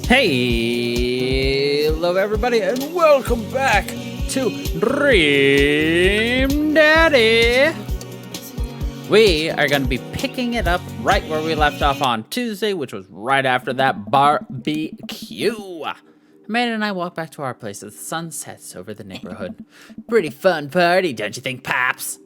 Hey, hello everybody, and welcome back to Dream Daddy. We are going to be picking it up right where we left off on Tuesday, which was right after that barbecue. Amanda and I walk back to our place as the sun sets over the neighborhood. Pretty fun party, don't you think, Paps?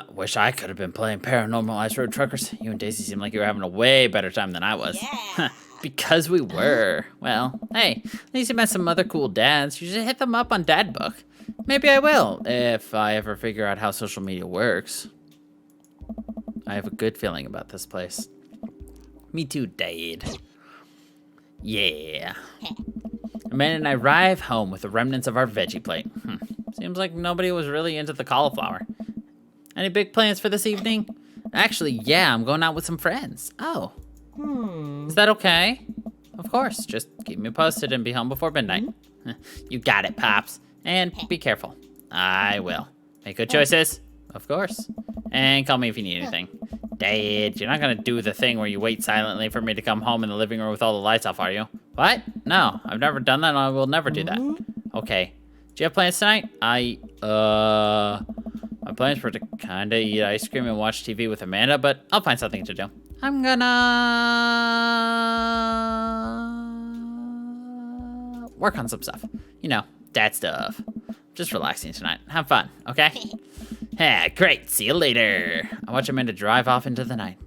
Wish I could have been playing Paranormal Ice Road Truckers. You and Daisy seem like you were having a way better time than I was. Yeah. Because we were. Well, hey, at least you met some other cool dads. You should hit them up on Dadbook. Maybe I will, if I ever figure out how social media works. I have a good feeling about this place. Me too, Dad. Yeah. Amanda and I arrive home with the remnants of our veggie plate. Seems like nobody was really into the cauliflower. Any big plans for this evening? Actually, yeah, I'm going out with some friends. Oh. Is that okay? Of course, just keep me posted and be home before midnight. You got it, Pops. And be careful. I will. Make good choices. Of course. And call me if you need anything. Dad, you're not going to do the thing where you wait silently for me to come home in the living room with all the lights off, are you? What? No, I've never done that and I will never do that. Okay. Do you have plans tonight? My plans were to kind of eat ice cream and watch TV with Amanda, but I'll find something to do. I'm gonna work on some stuff. You know, dad stuff. Just relaxing tonight. Have fun, okay? Yeah, great. See you later. I watch Amanda drive off into the night.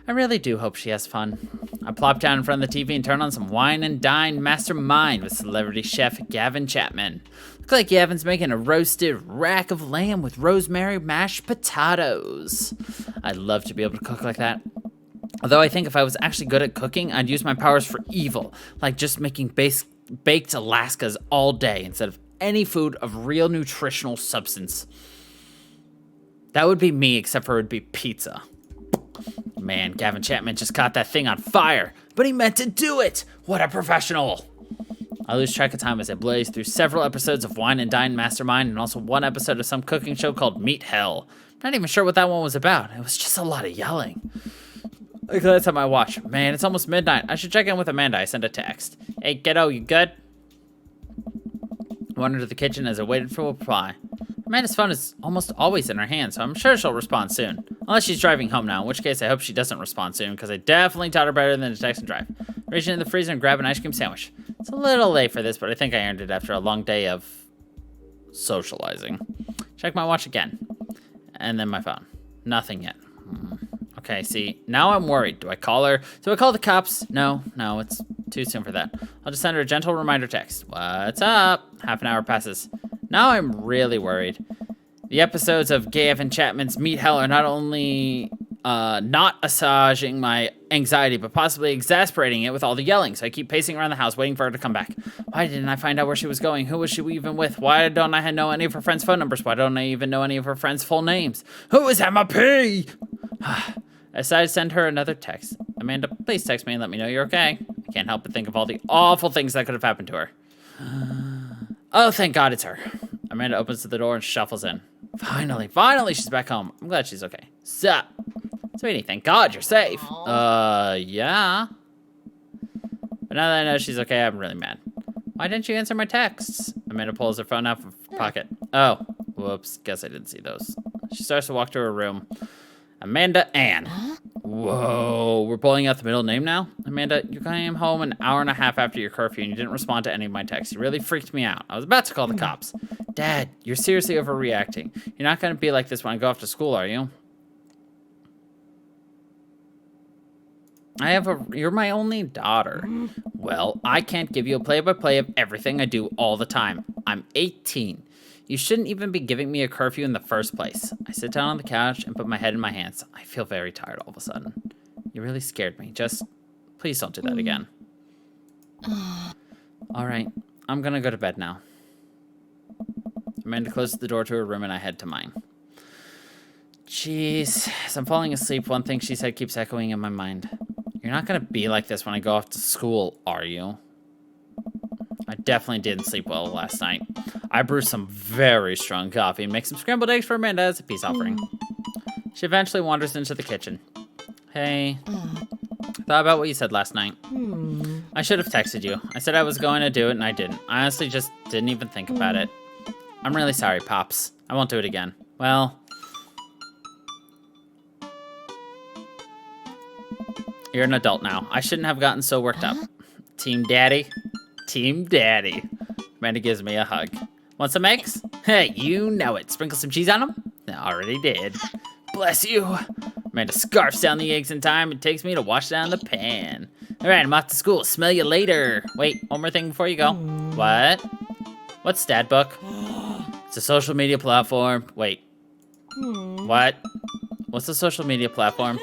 I really do hope she has fun. I plop down in front of the TV and turn on some Wine and Dine Mastermind with celebrity chef Gavin Chapman. Looks like Gavin's making a roasted rack of lamb with rosemary mashed potatoes. I'd love to be able to cook like that. Although I think if I was actually good at cooking, I'd use my powers for evil, like just making baked Alaskas all day instead of any food of real nutritional substance. That would be me, except for it would be pizza. Man, Gavin Chapman just caught that thing on fire, but he meant to do it. What a professional. I lose track of time as I blaze through several episodes of Wine and Dine Mastermind and also one episode of some cooking show called Meat Hell. I'm not even sure what that one was about. It was just a lot of yelling. Look at that time I watch. Man, it's almost midnight. I should check in with Amanda. I sent a text. Hey, kiddo, you good? I wandered to the kitchen as I waited for a reply. Amanda's phone is almost always in her hand, so I'm sure she'll respond soon. Unless she's driving home now, in which case I hope she doesn't respond soon, because I definitely taught her better than to text and drive. Reach into the freezer and grab an ice cream sandwich. It's a little late for this, but I think I earned it after a long day of socializing. Check my watch again. And then my phone. Nothing yet. Okay, see, now I'm worried. Do I call her? Do I call the cops? No, it's too soon for that. I'll just send her a gentle reminder text. What's up? Half an hour passes. Now I'm really worried. The episodes of Gavin Chapman's Meat Hell are not only not assuaging my anxiety, but possibly exasperating it with all the yelling. So I keep pacing around the house, waiting for her to come back. Why didn't I find out where she was going? Who was she even with? Why don't I know any of her friends' phone numbers? Why don't I even know any of her friends' full names? Who is Emma P? I decided to send her another text. Amanda, please text me and let me know you're okay. I can't help but think of all the awful things that could have happened to her. Oh, thank God it's her. Amanda opens the door and shuffles in. Finally, she's back home. I'm glad she's okay. Sup? Sweetie, thank God you're safe. Yeah. But now that I know she's okay, I'm really mad. Why didn't you answer my texts? Amanda pulls her phone out of her pocket. Oh, whoops. Guess I didn't see those. She starts to walk to her room. Amanda Ann. Whoa, we're pulling out the middle name now? Amanda, you came home an hour and a half after your curfew and you didn't respond to any of my texts. You really freaked me out. I was about to call the cops. Dad, you're seriously overreacting. You're not going to be like this when I go off to school, are you? You're my only daughter. Well, I can't give you a play-by-play of everything I do all the time. I'm 18. You shouldn't even be giving me a curfew in the first place. I sit down on the couch and put my head in my hands. I feel very tired all of a sudden. You really scared me. Please don't do that again. All right, I'm gonna go to bed now. Amanda closes the door to her room and I head to mine. Jeez, as I'm falling asleep, one thing she said keeps echoing in my mind. You're not gonna be like this when I go off to school, are you? I definitely didn't sleep well last night. I brewed some very strong coffee and make some scrambled eggs for Amanda as a peace offering. She eventually wanders into the kitchen. Hey, Thought about what you said last night. I should have texted you. I said I was going to do it and I didn't. I honestly just didn't even think about it. I'm really sorry, Pops. I won't do it again. Well, you're an adult now. I shouldn't have gotten so worked up. Team Daddy. Team Daddy. Amanda gives me a hug. Want some eggs? Hey, you know it. Sprinkle some cheese on them? I already did. Bless you. Amanda scarfs down the eggs in time and takes me to wash down the pan. All right, I'm off to school. Smell you later. Wait, one more thing before you go. What? What's Dadbook? It's a social media platform. Wait. What? What's a social media platform?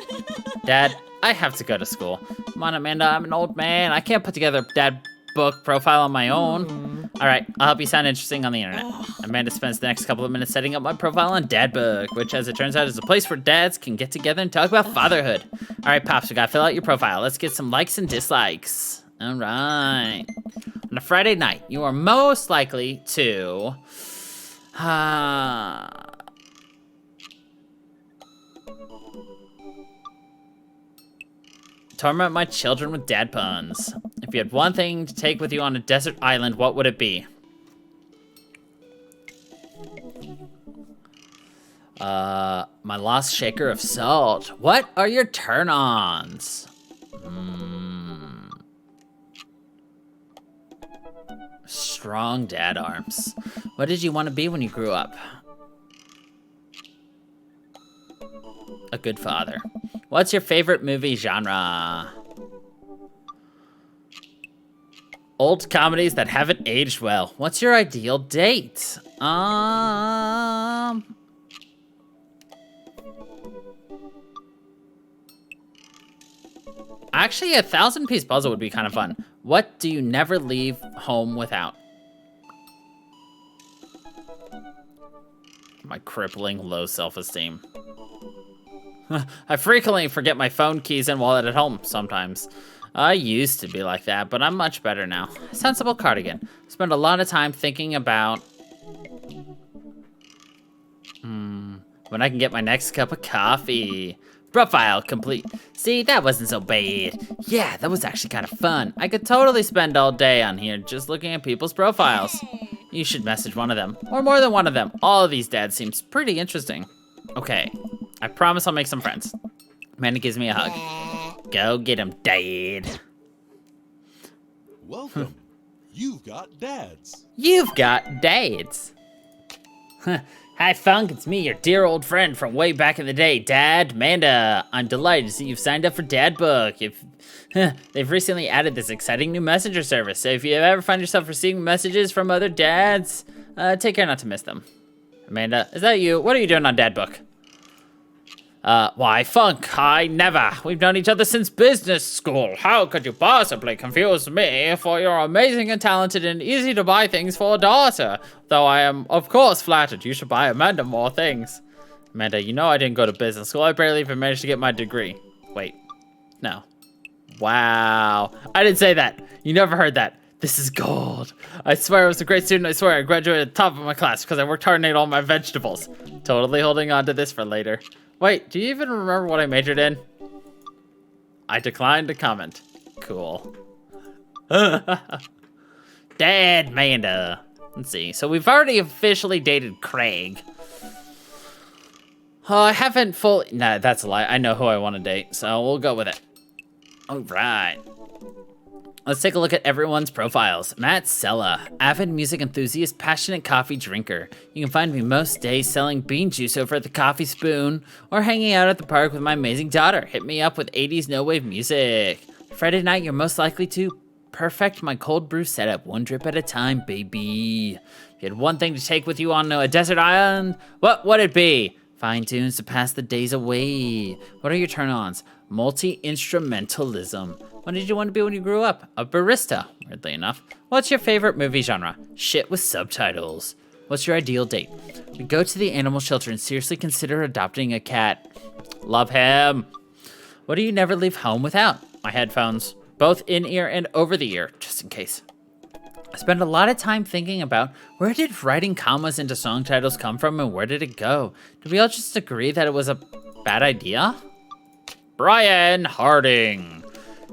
Dad, I have to go to school. Come on, Amanda, I'm an old man. I can't put together a Dadbook profile on my own. All right, I'll help you sound interesting on the internet. Amanda spends the next couple of minutes setting up my profile on Dadbook, which, as it turns out, is a place where dads can get together and talk about fatherhood. All right, Pops, we gotta fill out your profile. Let's get some likes and dislikes. All right. On a Friday night, you are most likely to... torment my children with dad puns. If you had one thing to take with you on a desert island, what would it be? My lost shaker of salt. What are your turn-ons? Strong dad arms. What did you want to be when you grew up? A good father. What's your favorite movie genre? Old comedies that haven't aged well. What's your ideal date? Actually, a 1,000-piece puzzle would be kind of fun. What do you never leave home without? My crippling low self-esteem. I frequently forget my phone keys and wallet at home sometimes. I used to be like that, but I'm much better now. Sensible cardigan. Spend a lot of time thinking about... when I can get my next cup of coffee. Profile complete. See, that wasn't so bad. Yeah, that was actually kind of fun. I could totally spend all day on here just looking at people's profiles. You should message one of them, or more than one of them. All of these dads seems pretty interesting. Okay, I promise I'll make some friends. Amanda gives me a hug. Go get him, Dad. Welcome. You've got dads. You've got dads. Hi, Funk. It's me, your dear old friend from way back in the day, Dad, Amanda. I'm delighted to see you've signed up for Dadbook. They've recently added this exciting new messenger service, so if you ever find yourself receiving messages from other dads, take care not to miss them. Amanda, is that you? What are you doing on Dadbook? Why, Funk, I never. We've known each other since business school. How could you possibly confuse me for your amazing and talented and easy to buy things for a daughter? Though I am, of course, flattered you should buy Amanda more things. Amanda, you know I didn't go to business school. I barely even managed to get my degree. Wait, no. Wow, I didn't say that. You never heard that. This is gold. I swear I was a great student. I swear I graduated at the top of my class because I worked hard and ate all my vegetables. Totally holding on to this for later. Wait, do you even remember what I majored in? I declined to comment. Cool. Dad, Amanda. Let's see. So we've already officially dated Craig. Oh, I haven't fully... Nah, that's a lie. I know who I want to date, so we'll go with it. All right. Let's take a look at everyone's profiles. Matt Sella, avid music enthusiast, passionate coffee drinker. You can find me most days selling bean juice over at the Coffee Spoon or hanging out at the park with my amazing daughter. Hit me up with 80s no-wave music. Friday night, you're most likely to perfect my cold brew setup, one drip at a time, baby. If you had one thing to take with you on a desert island, what would it be? Fine tunes to pass the days away. What are your turn-ons? Multi-instrumentalism. What did you want to be when you grew up? A barista, weirdly enough. What's your favorite movie genre? Shit with subtitles. What's your ideal date? We go to the animal shelter and seriously consider adopting a cat. Love him. What do you never leave home without? My headphones, both in-ear and over-the-ear, just in case. I spend a lot of time thinking about where did writing commas into song titles come from and where did it go? Did we all just agree that it was a bad idea? Brian Harding.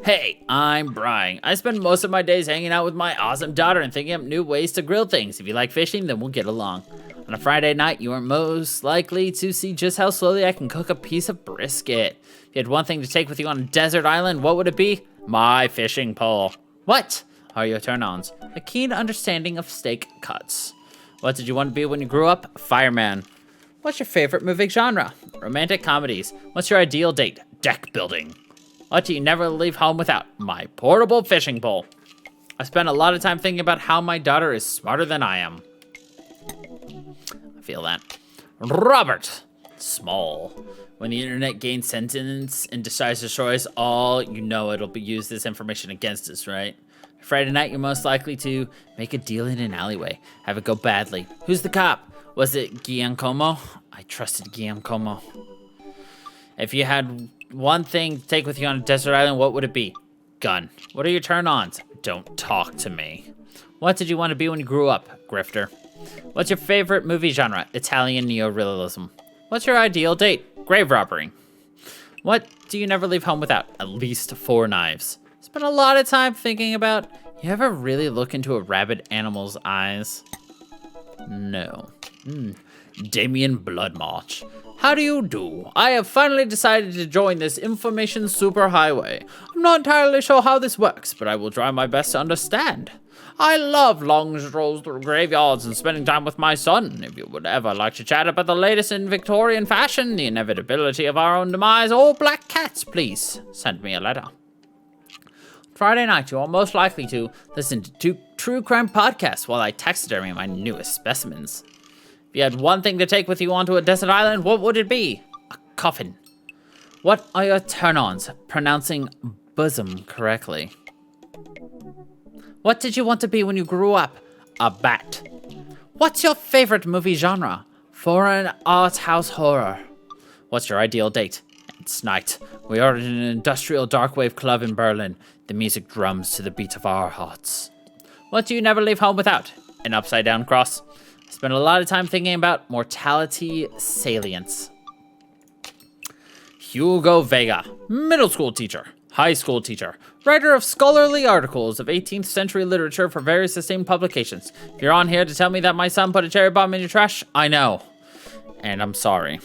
Hey, I'm Brian. I spend most of my days hanging out with my awesome daughter and thinking up new ways to grill things. If you like fishing, then we'll get along. On a Friday night, you are most likely to see just how slowly I can cook a piece of brisket. If you had one thing to take with you on a desert island, what would it be? My fishing pole. What are your turn-ons? A keen understanding of steak cuts. What did you want to be when you grew up? Fireman. What's your favorite movie genre? Romantic comedies. What's your ideal date? Deck building. What do you never leave home without? My portable fishing pole. I spend a lot of time thinking about how my daughter is smarter than I am. I feel that. Robert. Small. When the internet gains sentience and decides to destroy us all, you know it'll be used this information against us, right? Friday night, you're most likely to make a deal in an alleyway. Have it go badly. Who's the cop? Was it Giancomo? I trusted Giancomo. If you had one thing to take with you on a desert island, what would it be? Gun. What are your turn-ons? Don't talk to me. What did you want to be when you grew up? Grifter. What's your favorite movie genre? Italian neorealism. What's your ideal date? Grave robbery. What do you never leave home without? At least 4 knives. Spend a lot of time thinking about, you ever really look into a rabid animal's eyes? No. Damien Bloodmarch. How do you do? I have finally decided to join this information superhighway. I'm not entirely sure how this works, but I will try my best to understand. I love long strolls through graveyards and spending time with my son. If you would ever like to chat about the latest in Victorian fashion, the inevitability of our own demise, or black cats, please send me a letter. Friday night, you are most likely to listen to 2 true crime podcasts while I taxidermy my newest specimens. If you had one thing to take with you onto a desert island, what would it be? A coffin. What are your turn-ons? Pronouncing bosom correctly. What did you want to be when you grew up? A bat. What's your favorite movie genre? Foreign art house horror. What's your ideal date? It's night. We are in an industrial darkwave club in Berlin. The music drums to the beat of our hearts. What do you never leave home without? An upside down cross. I spend a lot of time thinking about mortality salience. Hugo Vega, middle school teacher, high school teacher, writer of scholarly articles of 18th century literature for various esteemed publications. If you're on here to tell me that my son put a cherry bomb in your trash, I know. And I'm sorry.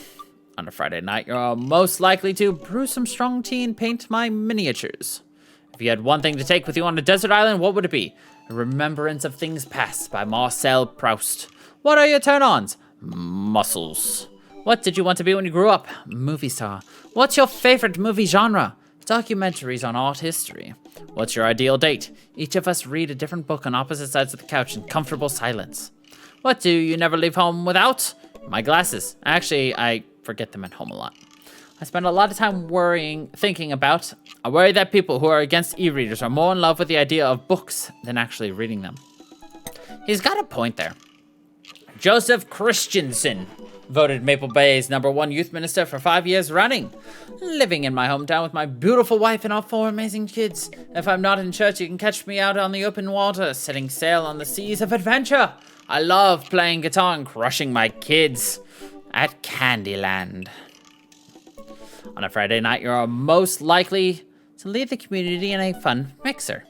On a Friday night, you're most likely to brew some strong tea and paint my miniatures. If you had one thing to take with you on a desert island, what would it be? A Remembrance of Things Past by Marcel Proust. What are your turn-ons? Muscles. What did you want to be when you grew up? Movie star. What's your favorite movie genre? Documentaries on art history. What's your ideal date? Each of us read a different book on opposite sides of the couch in comfortable silence. What do you never leave home without? My glasses. Actually, I forget them at home a lot. I spend a lot of time thinking about. I worry that people who are against e-readers are more in love with the idea of books than actually reading them. He's got a point there. Joseph Christensen, voted Maple Bay's #1 youth minister for 5 years running. Living in my hometown with my beautiful wife and our 4 amazing kids. If I'm not in church, you can catch me out on the open water, setting sail on the seas of adventure. I love playing guitar and crushing my kids at Candyland. On a Friday night, you're most likely to leave the community in a fun mixer.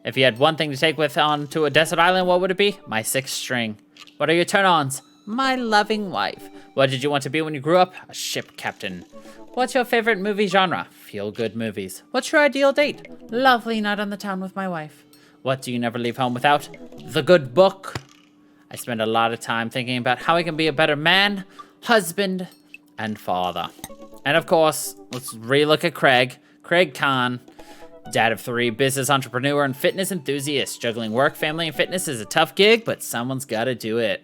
If you had one thing to take with on to a desert island, what would it be? My 6th string. What are your turn-ons? My loving wife. What did you want to be when you grew up? A ship captain. What's your favorite movie genre? Feel-good movies. What's your ideal date? Lovely night on the town with my wife. What do you never leave home without? The good book. I spend a lot of time thinking about how I can be a better man, husband, and father. And of course, let's relook at Craig. Craig Kahn, dad of 3, business entrepreneur and fitness enthusiast. Juggling work, family, and fitness is a tough gig, but someone's got to do it.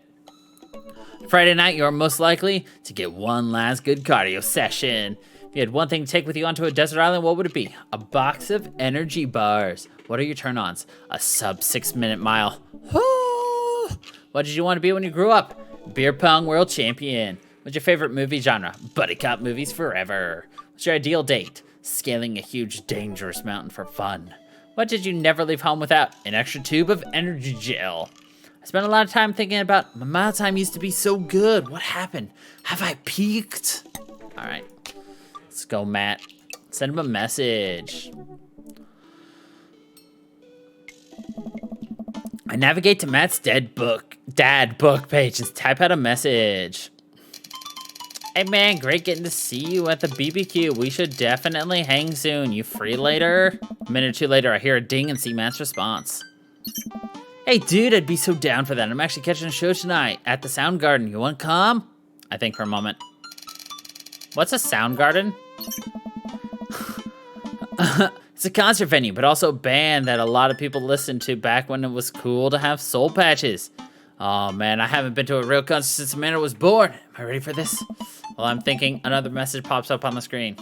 Friday night, you're most likely to get one last good cardio session. If you had one thing to take with you onto a desert island, what would it be? A box of energy bars. What are your turn-ons? A sub 6-minute mile. What did you want to be when you grew up? Beer pong world champion. What's your favorite movie genre? Buddy cop movies forever. What's your ideal date? Scaling a huge dangerous mountain for fun. What did you never leave home without? An extra tube of energy gel. I spent a lot of time thinking about, my mile time used to be so good. What happened? Have I peaked? All right, let's go, Matt. Send him a message. I navigate to Matt's Dadbook page and type out a message. Hey man, great getting to see you at the BBQ. We should definitely hang soon. You free later? A minute or two later, I hear a ding and see Matt's response. Hey dude, I'd be so down for that. I'm actually catching a show tonight at the Sound Garden. You want to come? I think for a moment. What's a Sound Garden? It's a concert venue, but also a band that a lot of people listened to back when it was cool to have soul patches. Oh man, I haven't been to a real concert since Amanda was born. Am I ready for this? Well, I'm thinking, another message pops up on the screen.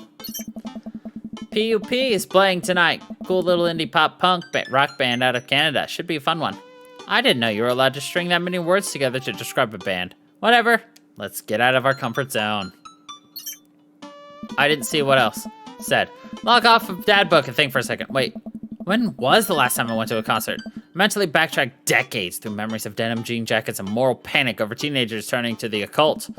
PUP is playing tonight. Cool little indie pop punk rock band out of Canada. Should be a fun one. I didn't know you were allowed to string that many words together to describe a band. Whatever. Let's get out of our comfort zone. I didn't see what else. Said. Log off of Dadbook and think for a second. Wait, when was the last time I went to a concert? Mentally backtrack decades through memories of denim jean jackets and moral panic over teenagers turning to the occult.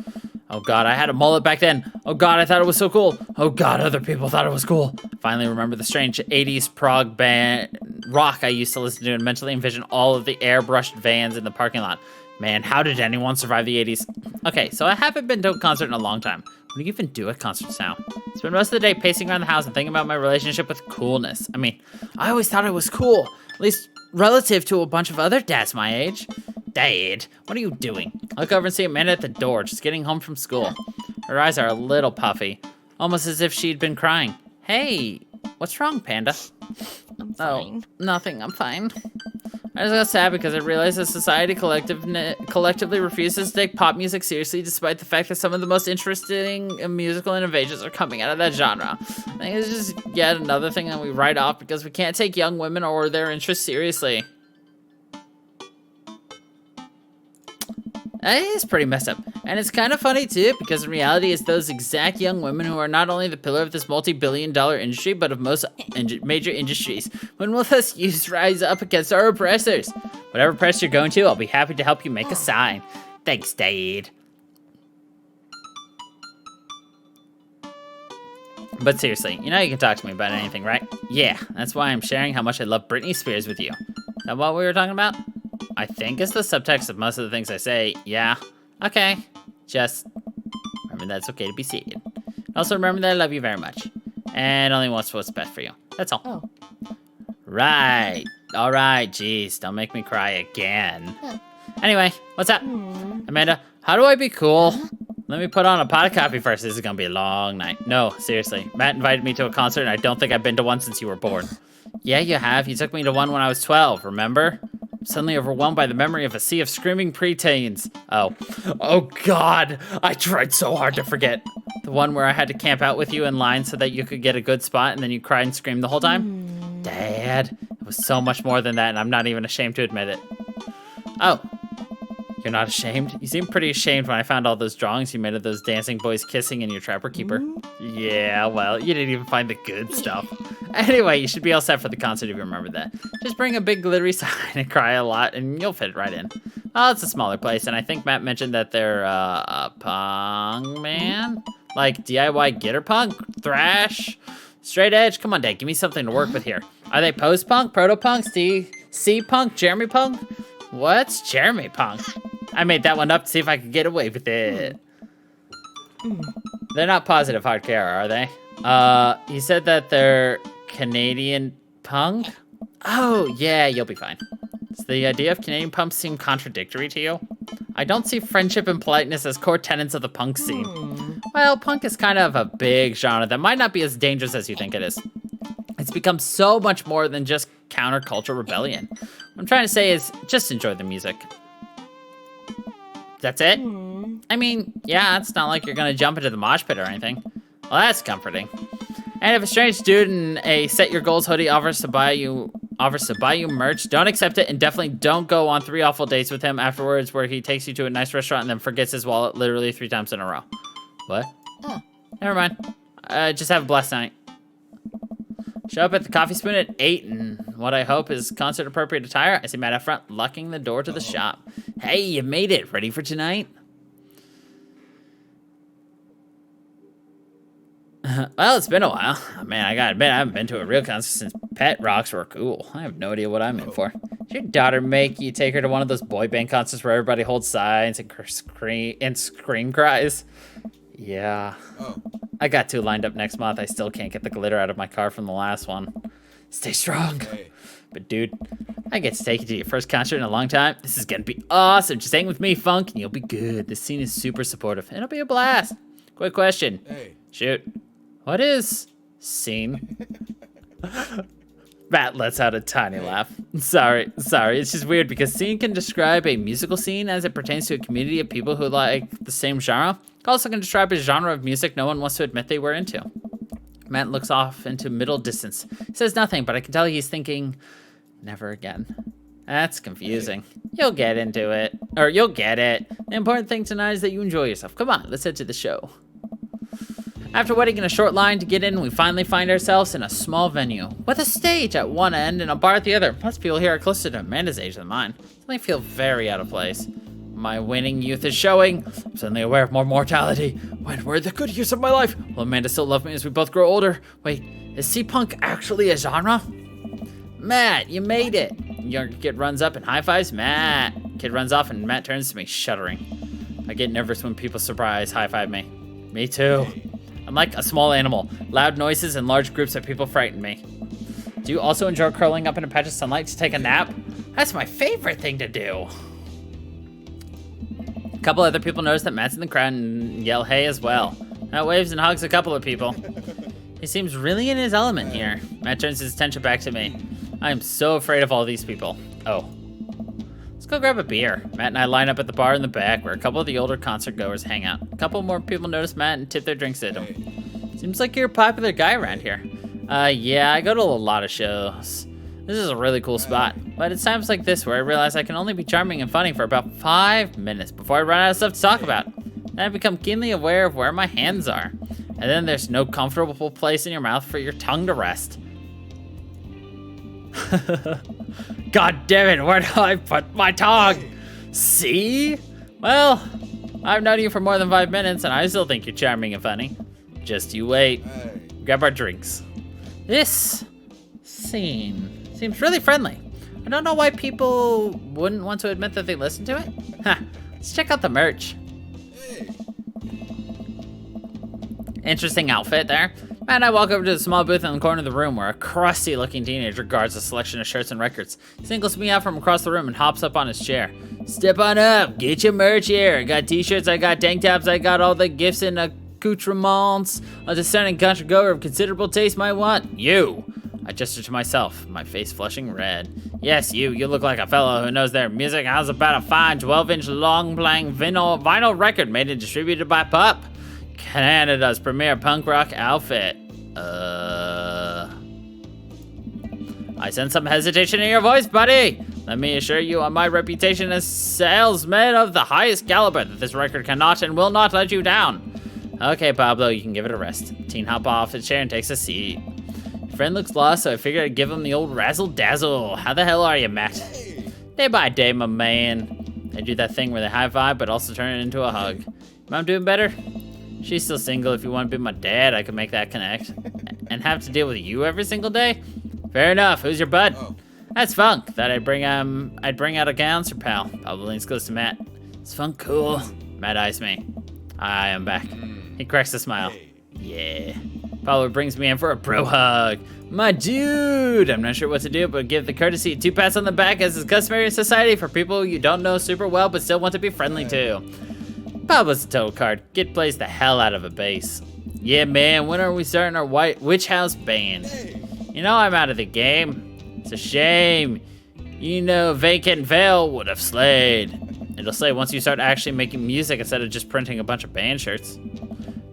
Oh god, I had a mullet back then. Oh god, I thought it was so cool. Oh god, other people thought it was cool. Finally remember the strange 80s prog band rock I used to listen to and mentally envision all of the airbrushed vans in the parking lot. Man, how did anyone survive the 80s? Okay, so I haven't been to a concert in a long time. What do you even do at concerts now? Spend most of the day pacing around the house and thinking about my relationship with coolness. I mean, I always thought I was cool, at least relative to a bunch of other dads my age. Dad, what are you doing? I look over and see Amanda at the door, just getting home from school. Her eyes are a little puffy, almost as if she'd been crying. Hey, what's wrong, Panda? I'm fine. Oh, nothing, I'm fine. I just got sad because I realized that society collectively refuses to take pop music seriously despite the fact that some of the most interesting musical innovations are coming out of that genre. I think it's just yet another thing that we write off because we can't take young women or their interests seriously. It is pretty messed up. And it's kind of funny too, because in reality it's those exact young women who are not only the pillar of this multi-billion-dollar industry, but of most major industries. When will this youth rise up against our oppressors? Whatever press you're going to, I'll be happy to help you make a sign. Thanks, Dad. But seriously, you know you can talk to me about anything, right? Yeah, that's why I'm sharing how much I love Britney Spears with you. Is that what we were talking about? I think it's the subtext of most of the things I say. Yeah. Okay. Just remember that it's okay to be seated. Also remember that I love you very much. And only wants what's best for you. That's all. Oh. Right. All right. Jeez, don't make me cry again. Anyway, what's up? Amanda, how do I be cool? Let me put on a pot of coffee first. This is going to be a long night. No, seriously. Matt invited me to a concert, and I don't think I've been to one since you were born. Yeah, you have. You took me to one when I was 12, remember? Suddenly overwhelmed by the memory of a sea of screaming preteens. Oh god, I tried so hard to forget. The one where I had to camp out with you in line so that you could get a good spot and then you cried and screamed the whole time? Dad, it was so much more than that and I'm not even ashamed to admit it. Oh, you're not ashamed? You seemed pretty ashamed when I found all those drawings you made of those dancing boys kissing in your Trapper Keeper. Yeah, well, you didn't even find the good stuff. Anyway, you should be all set for the concert if you remember that. Just bring a big glittery sign and cry a lot, and you'll fit right in. Oh, it's a smaller place, and I think Matt mentioned that they're a punk man? Like DIY getter punk? Thrash? Straight edge? Come on, Dad, give me something to work with here. Are they post-punk, proto-punk, C-punk, Jeremy punk? What's Jeremy punk? I made that one up to see if I could get away with it. They're not positive hardcore, are they? He said that they're Canadian punk? Oh, yeah, you'll be fine. Does the idea of Canadian punk seem contradictory to you? I don't see friendship and politeness as core tenets of the punk scene. Well, punk is kind of a big genre that might not be as dangerous as you think it is. It's become so much more than just counterculture rebellion. What I'm trying to say is, just enjoy the music. That's it? I mean, yeah, it's not like you're gonna jump into the mosh pit or anything. Well, that's comforting. And if a strange dude in a Set Your Goals hoodie offers to buy you merch, don't accept it and definitely don't go on 3 awful dates with him afterwards where he takes you to a nice restaurant and then forgets his wallet literally 3 times in a row. What? Oh. Never mind. Just have a blessed night. Show up at the Coffee Spoon at 8 in what I hope is concert appropriate attire. I see Matt up front locking the door to the shop. Hey, you made it. Ready for tonight? Well, it's been a while. Man, I gotta admit, I haven't been to a real concert since pet rocks were cool. I have no idea what I'm in for. Did your daughter make you take her to one of those boy band concerts where everybody holds signs and scream cries? Yeah. Oh. I got 2 lined up next month. I still can't get the glitter out of my car from the last one. Stay strong. Hey. But dude, I get to take you to your first concert in a long time. This is gonna be awesome. Just hang with me, Funk, and you'll be good. This scene is super supportive. It'll be a blast. Quick question. Hey. Shoot. What is scene? Matt lets out a tiny laugh. Sorry. It's just weird because scene can describe a musical scene as it pertains to a community of people who like the same genre. It also can describe a genre of music no one wants to admit they were into. Matt looks off into middle distance. He says nothing, but I can tell he's thinking, never again. That's confusing. You'll get into it. Or you'll get it. The important thing tonight is that you enjoy yourself. Come on, let's head to the show. After waiting in a short line to get in, we finally find ourselves in a small venue with a stage at one end and a bar at the other. Most people here are closer to Amanda's age than mine. I feel very out of place. My waning youth is showing. I'm suddenly aware of more mortality. When were the good years of my life? Will Amanda still love me as we both grow older? Wait, is C-punk actually a genre? Matt, you made it. Younger kid runs up and high fives Matt. Kid runs off and Matt turns to me, shuddering. I get nervous when people surprise high five me. Me too. I'm like a small animal. Loud noises and large groups of people frighten me. Do you also enjoy curling up in a patch of sunlight to take a nap? That's my favorite thing to do. A couple other people notice that Matt's in the crowd and yell hey as well. Matt waves and hugs a couple of people. He seems really in his element here. Matt turns his attention back to me. I am so afraid of all these people. Oh. Let's go grab a beer. Matt and I line up at the bar in the back where a couple of the older concert goers hang out. A couple more people notice Matt and tip their drinks at him. Seems like you're a popular guy around here. Yeah, I go to a lot of shows. This is a really cool spot, but it's times like this where I realize I can only be charming and funny for about 5 minutes before I run out of stuff to talk about. Then I become keenly aware of where my hands are. And then there's no comfortable place in your mouth for your tongue to rest. God damn it, where do I put my tongue? See? Well, I've known you for more than 5 minutes and I still think you're charming and funny. Just you wait. Hey. Grab our drinks. This scene seems really friendly. I don't know why people wouldn't want to admit that they listen to it. Ha, let's check out the merch. Hey. Interesting outfit there. And I walk over to the small booth in the corner of the room where a crusty-looking teenager guards a selection of shirts and records. He singles me out from across the room and hops up on his chair. Step on up, get your merch here. I got t-shirts, I got tank tops, I got all the gifts and accoutrements a discerning country goer of considerable taste might want. You! I gesture to myself, my face flushing red. Yes, you look like a fellow who knows their music. How's about a fine 12-inch long-playing vinyl record made and distributed by Pup? Canada's premier punk rock outfit. I sense some hesitation in your voice, buddy. Let me assure you on my reputation as salesman of the highest caliber that this record cannot and will not let you down. Okay, Pablo, you can give it a rest. Teen hop off his chair and takes a seat. Friend looks lost, so I figured I'd give him the old razzle-dazzle. How the hell are you, Matt? Day by day, my man. They do that thing where they high-five, but also turn it into a hug. Mom doing better? She's still single. If you want to be my dad, I can make that connect. And have to deal with you every single day? Fair enough. Who's your bud? Oh. That's Funk. Thought I'd bring out a bouncer pal. Pablo leans close to Matt. Is Funk cool? Matt eyes me. I am back. He cracks a smile. Yeah. Pablo brings me in for a bro hug. My dude! I'm not sure what to do, but give the courtesy 2 pats on the back as is customary in society for people you don't know super well but still want to be friendly to. Pablo's a total card. Kid plays the hell out of a bass. Yeah, man, when are we starting our Witch House band? You know I'm out of the game. It's a shame. You know, Vacant Veil would have slayed. It'll slay once you start actually making music instead of just printing a bunch of band shirts.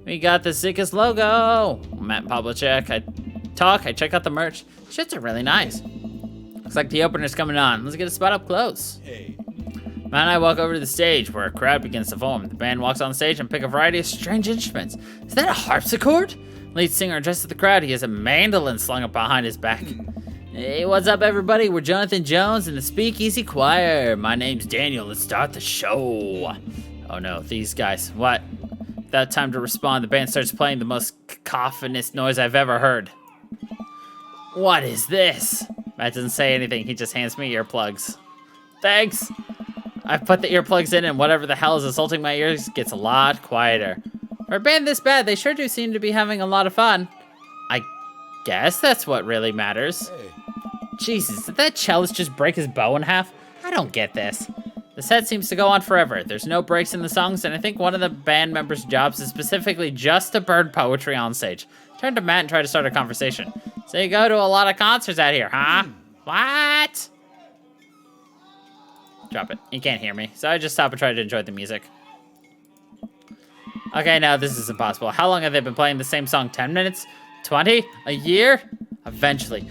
We got the sickest logo. Matt and Pablo check. I check out the merch. Shirts are really nice. Looks like the opener's coming on. Let's get a spot up close. Hey. Matt and I walk over to the stage where a crowd begins to form. The band walks on stage and pick a variety of strange instruments. Is that a harpsichord? Lead singer addresses the crowd. He has a mandolin slung up behind his back. Hey, what's up, everybody? We're Jonathan Jones and the Speakeasy Choir. My name's Daniel. Let's start the show. Oh no, these guys. What? Without time to respond, the band starts playing the most cacophonous noise I've ever heard. What is this? Matt Matt doesn't say anything. He just hands me earplugs. Thanks. I put the earplugs in, and whatever the hell is assaulting my ears gets a lot quieter. For a band this bad, they sure do seem to be having a lot of fun. I guess that's what really matters. Hey, Jesus, did that cellist just break his bow in half? I don't get this. The set seems to go on forever. There's no breaks in the songs, and I think one of the band members' jobs is specifically just to burn poetry on stage. Turn to Matt and try to start a conversation. So you go to a lot of concerts out here, huh? What? Drop it. You can't hear me, so I just stop and try to enjoy the music. Okay, now this is impossible. How long have they been playing the same song? 10 minutes? 20? A year? Eventually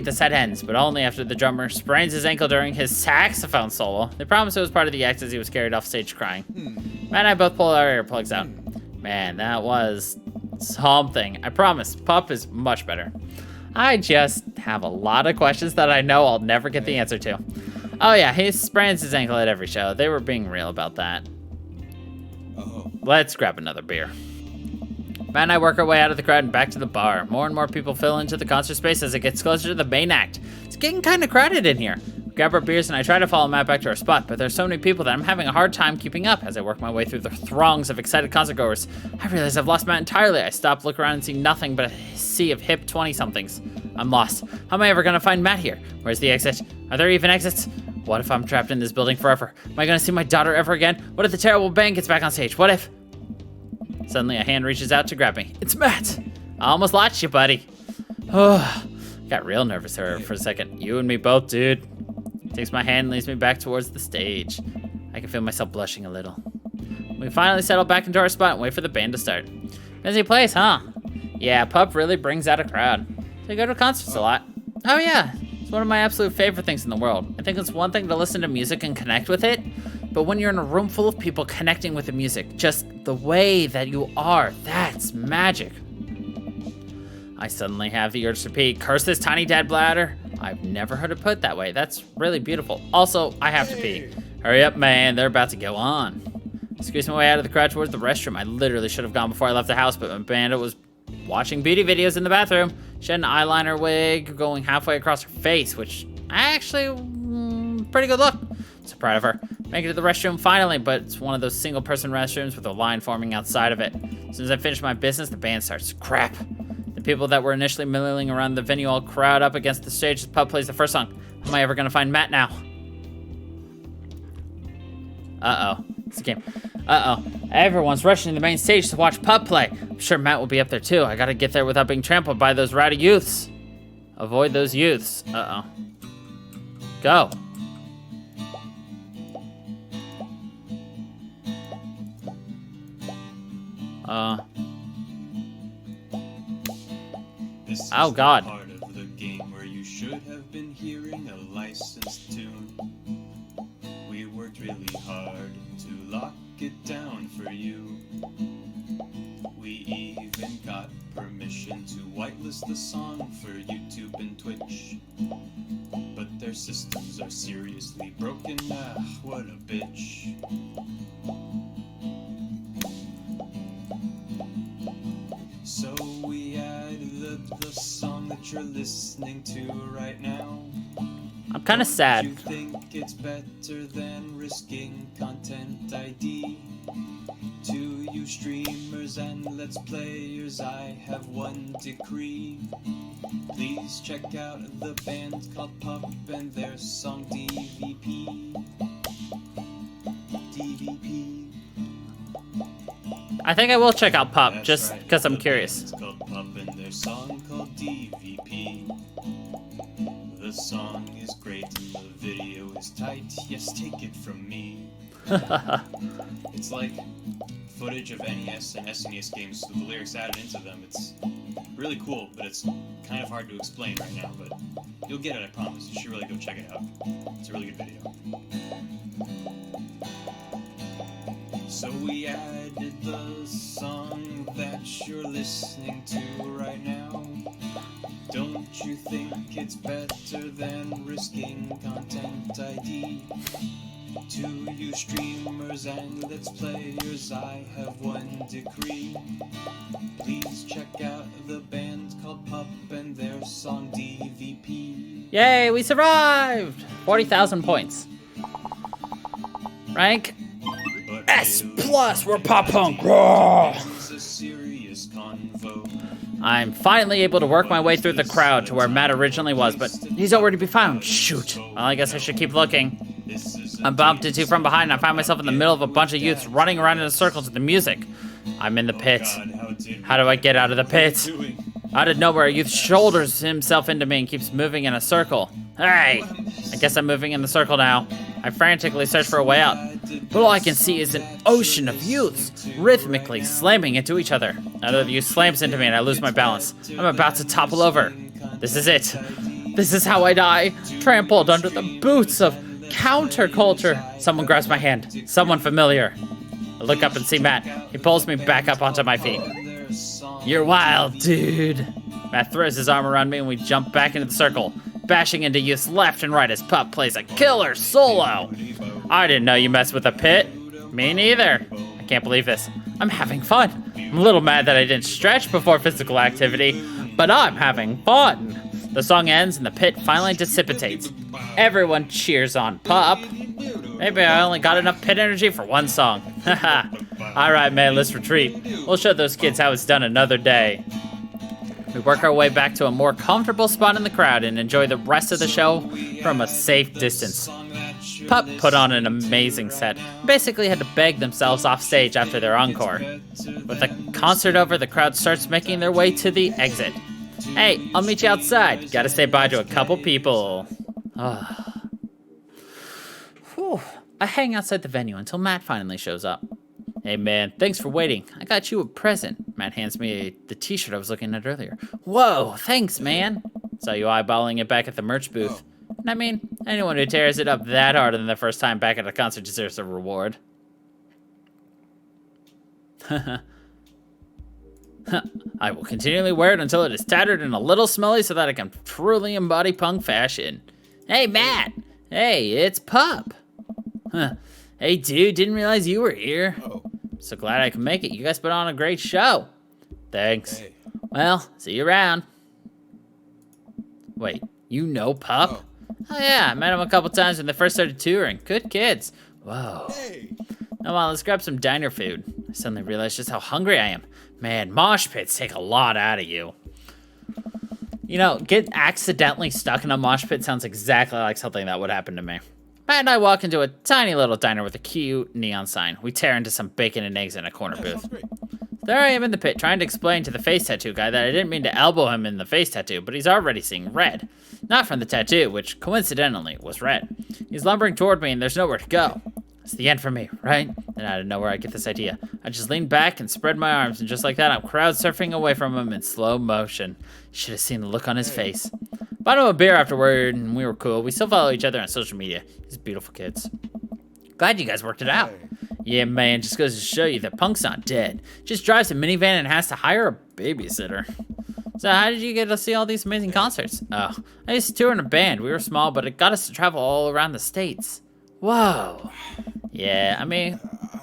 the set ends, but only after the drummer sprains his ankle during his saxophone solo. They promised it was part of the act as he was carried off stage crying. Matt and I both pulled our earplugs out. Man, that was something. I promise, Pup is much better. I just have a lot of questions that I know I'll never get the answer to. Oh yeah, he sprains his ankle at every show. They were being real about that. oh, Let's grab another beer. Matt and I work our way out of the crowd and back to the bar. More and more people fill into the concert space as it gets closer to the main act. It's getting kind of crowded in here. We grab our beers and I try to follow Matt back to our spot, but there's so many people that I'm having a hard time keeping up as I work my way through the throngs of excited concertgoers. I realize I've lost Matt entirely. I stop, look around, and see nothing but a sea of hip 20-somethings. I'm lost. How am I ever gonna find Matt here? Where's the exit? Are there even exits? What if I'm trapped in this building forever? Am I gonna see my daughter ever again? What if the terrible band gets back on stage? What if... Suddenly, a hand reaches out to grab me. It's Matt! I almost lost you, buddy. Oh, got real nervous there for a second. You and me both, dude. Takes my hand and leads me back towards the stage. I can feel myself blushing a little. We finally settle back into our spot and wait for the band to start. Busy place, huh? Yeah, Pup really brings out a crowd. So you go to concerts a lot. Oh yeah, it's one of my absolute favorite things in the world. I think it's one thing to listen to music and connect with it, but when you're in a room full of people connecting with the music, just the way that you are, that's magic. I suddenly have the urge to pee. Curse this tiny dad bladder. I've never heard it put that way. That's really beautiful. Also, I have to pee. Hurry up, man. They're about to go on. I squeezed my way out of the crowd towards the restroom. I literally should have gone before I left the house, but my bandit was watching beauty videos in the bathroom. She had an eyeliner wig going halfway across her face, which actually, pretty good look. So proud of her. Make it to the restroom finally, but it's one of those single-person restrooms with a line forming outside of it. As soon as I finish my business, the band starts. Crap. The people that were initially milling around the venue all crowd up against the stage as Pup plays the first song. How am I ever gonna find Matt now? Uh-oh. It's a game. Uh-oh. Everyone's rushing to the main stage to watch Pup play. I'm sure Matt will be up there too. I gotta get there without being trampled by those rowdy youths. Avoid those youths. Uh-oh. Go. this is Oh, God. the part of the game where you should have been hearing a licensed tune. We worked really hard to lock it down for you. We even got permission to whitelist the song for YouTube and Twitch. But their systems are seriously broken. Ah, what a bitch. So we added the song that you're listening to right now. I'm kind of Don't sad. you think it's better than risking content ID? To you streamers and let's players, I have one decree. Please check out the band called Pup and their song DVP. DVP. I think I will check out Pup, That's just right, because I'm the curious. band's called Pup and their song called DVP. The song is great and the video is tight. Yes, take it from me. It's like footage of NES and SNES games with the lyrics added into them. It's really cool, but it's kind of hard to explain right now, but you'll get it, I promise. You should really go check it out. It's a really good video. So we added the song that you're listening to right now. Don't you think it's better than risking content ID? To you streamers and let's players, I have one decree. Please check out the band called Pup and their song DVP. Yay, we survived! 40,000 points. Rank S+, we're pop punk. Raw. I'm finally able to work my way through the crowd to where Matt originally was, but he's nowhere to be found. Shoot. Well, I guess I should keep looking. I'm bumped into from behind, and I find myself in the middle of a bunch of youths running around in a circle to the music. I'm in the pit. How do I get out of the pit? Out of nowhere, a youth shoulders himself into me and keeps moving in a circle. Hey! I guess I'm moving in the circle now. I frantically search for a way out, but all I can see is an ocean of youths rhythmically slamming into each other. Another youth slams into me and I lose my balance. I'm about to topple over. This is it. This is how I die, trampled under the boots of counterculture. Someone grabs my hand. Someone familiar. I look up and see Matt. He pulls me back up onto my feet. You're wild, dude. Matt throws his arm around me and we jump back into the circle, bashing into youths left and right as Pup plays a killer solo. I didn't know you messed with a pit. Me neither. I can't believe this. I'm having fun. I'm a little mad that I didn't stretch before physical activity, but I'm having fun. The song ends and the pit finally dissipates. Everyone cheers on Pup. Maybe I only got enough pit energy for one song. Haha. Alright, man, let's retreat. We'll show those kids how it's done another day. We work our way back to a more comfortable spot in the crowd and enjoy the rest of the show from a safe distance. Pup put on an amazing set. Basically had to beg themselves off stage after their encore. With the concert over, the crowd starts making their way to the exit. Hey, I'll meet you outside. Gotta say bye to a couple people. Whew. I hang outside the venue until Matt finally shows up. Hey man, thanks for waiting. I got you a present. Matt hands me the t-shirt I was looking at earlier. Whoa, thanks man. Saw you eyeballing it back at the merch booth. And I mean, anyone who tears it up that hard on the first time back at a concert deserves a reward. I will continually wear it until it is tattered and a little smelly so that I can truly embody punk fashion. Hey Matt! Hey, it's Pup! Huh. Hey dude, didn't realize you were here. Oh. So glad I could make it. You guys put on a great show. Thanks. Hey. Well, see you around. Wait, you know Pup? Oh yeah, I met him a couple times when they first started touring. Good kids. Whoa. Hey. Now on, let's grab some diner food. I suddenly realized just how hungry I am. Man, mosh pits take a lot out of you. You know, get accidentally stuck in a mosh pit sounds exactly like something that would happen to me. Matt and I walk into a tiny little diner with a cute neon sign. We tear into some bacon and eggs in a corner booth. There I am in the pit, trying to explain to the face tattoo guy that I didn't mean to elbow him in the face tattoo, but he's already seeing red. Not from the tattoo, which coincidentally was red. He's lumbering toward me and there's nowhere to go. It's the end for me, right? And out of nowhere I get this idea. I just lean back and spread my arms, and just like that I'm crowd surfing away from him in slow motion. Should have seen the look on his face. Bought him a beer afterward, and we were cool. We still follow each other on social media. These beautiful kids. Glad you guys worked it out. Yeah, man, just goes to show you that punk's not dead. Just drives a minivan and has to hire a babysitter. So how did you get to see all these amazing concerts? Oh, I used to tour in a band. We were small, but it got us to travel all around the States. Whoa. Yeah, I mean,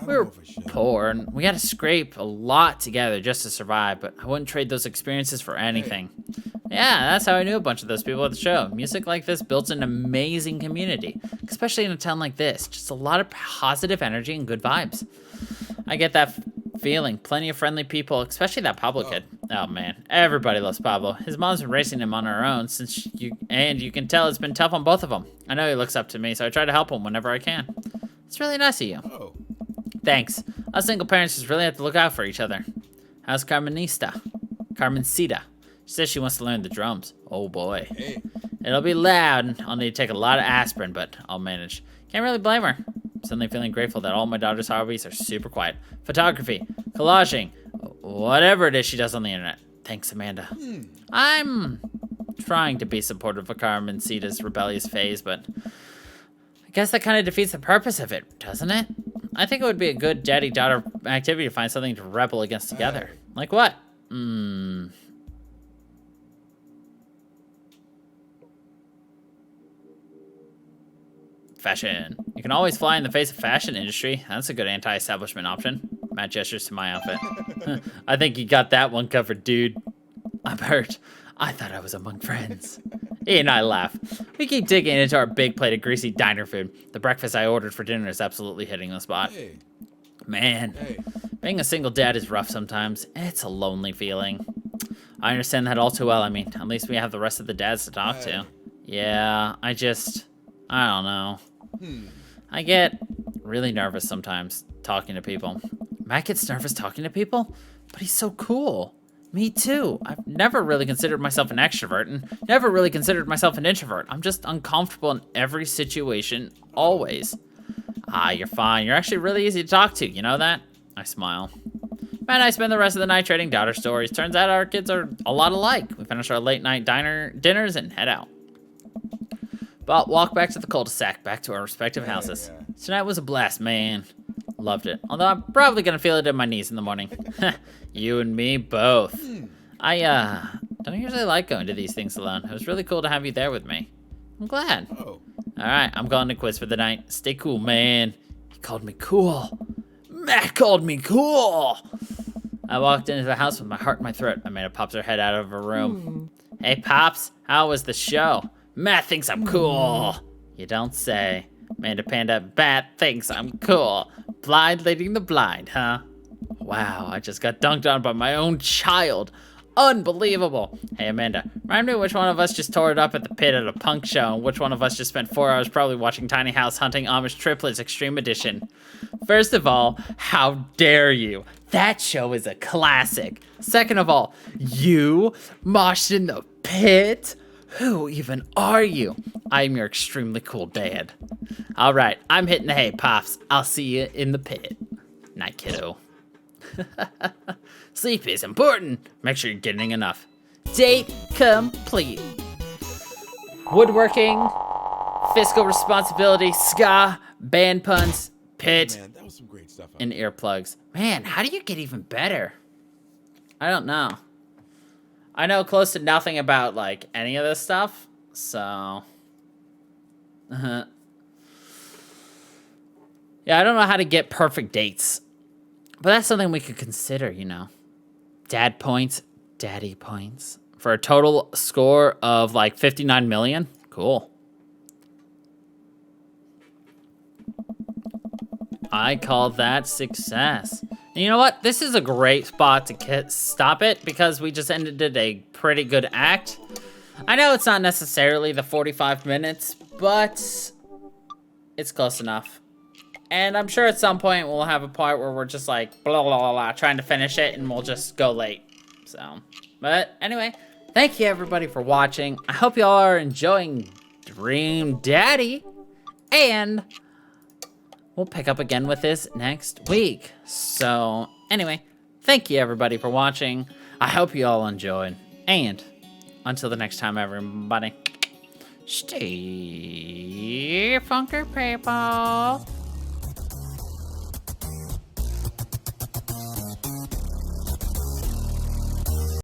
we were poor, and we had to scrape a lot together just to survive, but I wouldn't trade those experiences for anything. Yeah, that's how I knew a bunch of those people at the show. Music like this builds an amazing community, especially in a town like this. Just a lot of positive energy and good vibes. I get that feeling. Plenty of friendly people, especially that Pablo kid. Oh man, everybody loves Pablo. His mom's been racing him on her own since you can tell it's been tough on both of them. I know he looks up to me, so I try to help him whenever I can. It's really nice of you. Oh. Thanks. Us single parents just really have to look out for each other. How's Carmencita? She says she wants to learn the drums. Oh boy. Hey. It'll be loud and I'll need to take a lot of aspirin, but I'll manage. Can't really blame her. I'm suddenly feeling grateful that all my daughter's hobbies are super quiet. Photography, collaging, whatever it is she does on the internet. Thanks, Amanda. I'm trying to be supportive of Carmencita's rebellious phase, but I guess that kind of defeats the purpose of it, doesn't it? I think it would be a good daddy-daughter activity to find something to rebel against together. Like what? Fashion. You can always fly in the face of fashion industry. That's a good anti-establishment option. Matt gestures to my outfit. I think you got that one covered, dude. I'm hurt. I thought I was among friends. He and I laugh. We keep digging into our big plate of greasy diner food. The breakfast I ordered for dinner is absolutely hitting the spot. Hey, Man, hey. being a single dad is rough sometimes. It's a lonely feeling. I understand that all too well. I mean, at least we have the rest of the dads to talk to. Yeah, I don't know. I get really nervous sometimes talking to people. Matt gets nervous talking to people, but he's so cool. Me too. I've never really considered myself an extrovert and never really considered myself an introvert. I'm just uncomfortable in every situation, always. Ah, you're fine. You're actually really easy to talk to. You know that? I smile. Matt and I spend the rest of the night trading daughter stories. Turns out our kids are a lot alike. We finish our late night dinners and head out. But walk back to the cul-de-sac, back to our respective houses. Tonight was a blast, man. Loved it. Although I'm probably gonna feel it in my knees in the morning. You and me both. I don't usually like going to these things alone. It was really cool to have you there with me. I'm glad. Oh. Alright, I'm calling it quits for the night. Stay cool, man. He called me cool. Matt called me cool. I walked into the house with my heart in my throat. Amanda pops her head out of her room. Hey, Pops, how was the show? Matt thinks I'm cool. You don't say. Amanda Panda Bat thinks I'm cool. Blind leading the blind, huh? Wow, I just got dunked on by my own child. Unbelievable. Hey, Amanda, remind me which one of us just tore it up at the pit at a punk show and which one of us just spent 4 hours probably watching Tiny House Hunting Amish Triplets Extreme Edition. First of all, how dare you? That show is a classic. Second of all, you moshed in the pit? Who even are you? I'm your extremely cool dad. All right, I'm hitting the hay, Pops. I'll see you in the pit. Night, kiddo. Sleep is important. Make sure you're getting enough. Date complete. Woodworking, fiscal responsibility, ska, band puns, pit, Man, that was some great stuff. and earplugs. Man, how do you get even better? I don't know. I know close to nothing about, like, any of this stuff, so... Yeah, I don't know how to get perfect dates. But that's something we could consider, you know. Dad points, daddy points. For a total score of, like, 59 million. Cool. I call that success. And you know what? This is a great spot to stop it because we just ended a pretty good act. I know it's not necessarily the 45 minutes, but it's close enough. And I'm sure at some point we'll have a part where we're just like blah, blah, blah, blah, trying to finish it and we'll just go late. So, but anyway, thank you everybody for watching. I hope y'all are enjoying Dream Daddy. And we'll pick up again with this next week. So, anyway, thank you everybody for watching. I hope you all enjoyed. And until the next time, everybody, stay funky, people.